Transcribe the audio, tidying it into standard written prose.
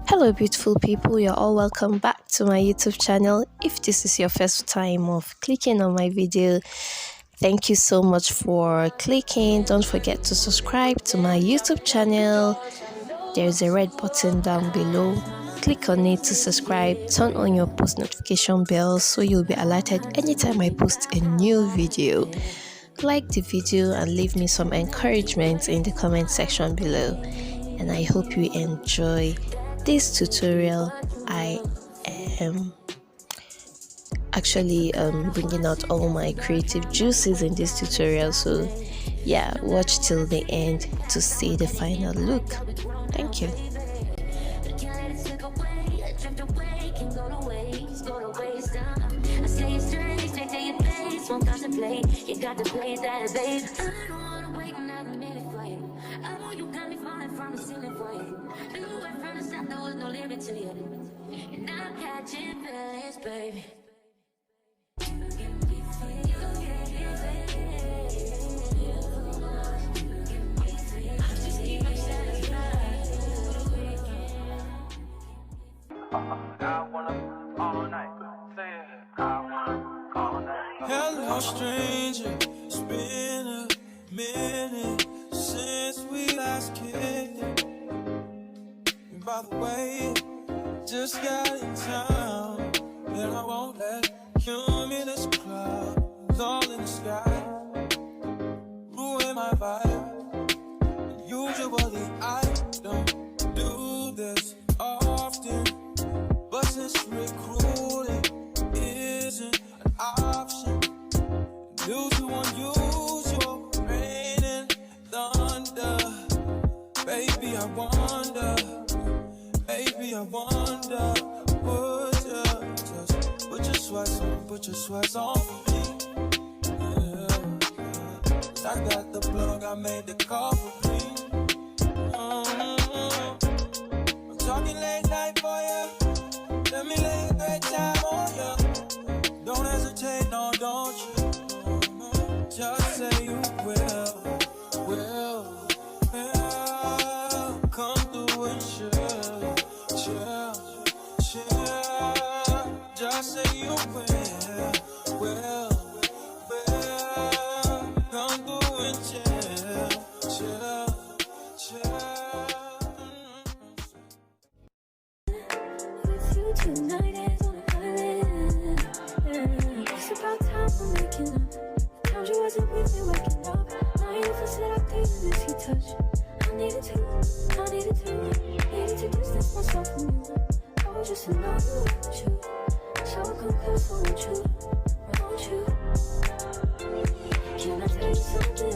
Hello, beautiful people. You're all welcome back to my YouTube channel. If this is your first time of clicking on my video, thank you so much for clicking. Don't forget to subscribe to my YouTube channel. There's a red button down below. Click on it to subscribe. Turn on your post notification bell so you'll be alerted anytime I post a new video. Like the video and leave me some encouragement in the comment section below. And I hope you enjoy this tutorial. I am actually bringing out all my creative juices in this tutorial, so yeah, watch till the end to see the final look. Thank you. You got to play that, babe. I don't wanna wait another minute for you. I know you got me falling from the ceiling for you. Knew it from the start, there was no limit to you. And I'm catching feelings, baby. I wanna all night. Say it. I wanna all night. Hello, stranger. It's been a minute since we last kicked it. And by the way, just got in town, and I won't let cumulus clouds all in the sky ruin my vibe. And usually I don't do this often, but since recruiting isn't an option due to unusual rain and thunder, baby, I wonder, would you just put your sweats on for me? Yeah. I got the plug, I made the call for me. I'm talking late night for you. Let me lay a great time on you. Don't hesitate, no, don't you? Just say you will. Come through and chill. Just say you will. Come through and chill. With you tonight is on an island. It's about time for waking up. Found you wasn't with me waking up. Now you for seductive, this he touch. I needed to distance myself from you. Oh, just to know you want you. So I come close, won't you? Can I tell you something?